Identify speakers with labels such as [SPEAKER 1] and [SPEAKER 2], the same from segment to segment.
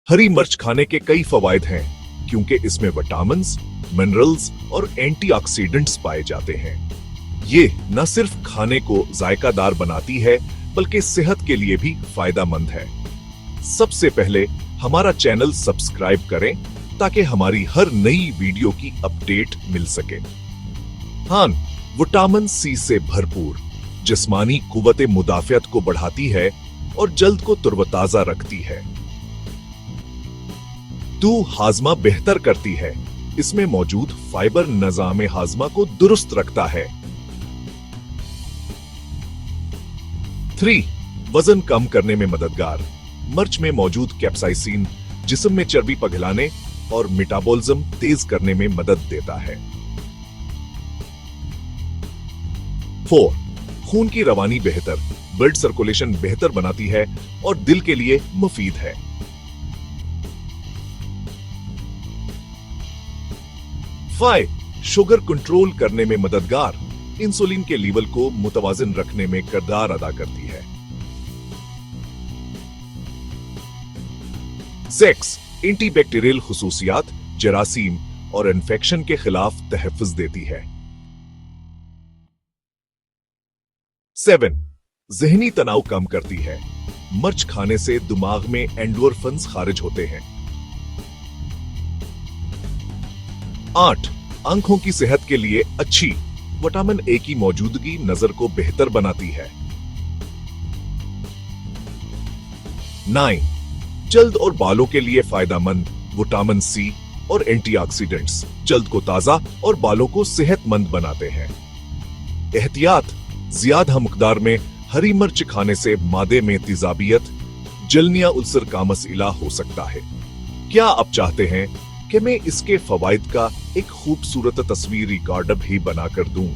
[SPEAKER 1] हरी मिर्च खाने के कई फवायद हैं क्योंकि इसमें विटामिन्स, मिनरल्स और एंटीऑक्सीडेंट्स पाए जाते हैं। ये न सिर्फ खाने को जायकादार बनाती है बल्कि सेहत के लिए भी फायदेमंद है। सबसे पहले हमारा चैनल सब्सक्राइब करें ताकि हमारी हर नई वीडियो की अपडेट मिल सके। हाँ, विटामिन सी से भरपूर जिस्मानी कुव्वत मुदाफियत को बढ़ाती है और जल्द को तरोताजा रखती है। हाजमा बेहतर करती है। इसमें मौजूद फाइबर निजाम हाजमा को दुरुस्त रखता है। 3. वजन कम करने में मददगार। मिर्च में मौजूद कैप्साइसिन जिस्म में चर्बी पिघलाने और मेटाबॉलिज्म तेज करने में मदद देता है। 4. खून की रवानी बेहतर, ब्लड सर्कुलेशन बेहतर बनाती है और दिल के लिए मुफीद है। 5. शुगर कंट्रोल करने में मददगार, इंसुलिन के लेवल को मुतवाजिन रखने में किरदार अदा करती है। 6. एंटीबैक्टीरियल खुसूसियात, जरासीम और इन्फेक्शन के खिलाफ तहफ़्फ़ुज़ देती है। 7. ज़हनी तनाव कम करती है। मिर्च खाने से दिमाग में एंडोर्फिन्स खारिज होते हैं। 8. आंखों की सेहत के लिए अच्छी, विटामिन ए की मौजूदगी नजर को बेहतर बनाती है। 9. जल्द और बालों के लिए फायदेमंद, विटामिन सी और एंटीऑक्सीडेंट्स जल्द को ताजा और बालों को सेहतमंद बनाते हैं। एहतियात: ज्यादा मकदार में हरी मिर्च खाने से मादे में तेजाबियत, जलनिया, उल्सर का मसला हो सकता है। क्या आप चाहते हैं कि मैं इसके फवाइद का एक खूबसूरत तस्वीरी कार्ड भी बनाकर दूं,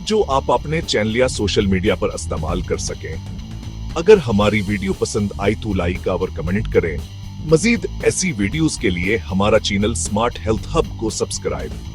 [SPEAKER 1] जो आप अपने चैनल या सोशल मीडिया पर इस्तेमाल कर सकें? अगर हमारी वीडियो पसंद आई तो लाइक और कमेंट करें। मजीद ऐसी वीडियोस के लिए हमारा चैनल स्मार्ट हेल्थ हब को सब्सक्राइब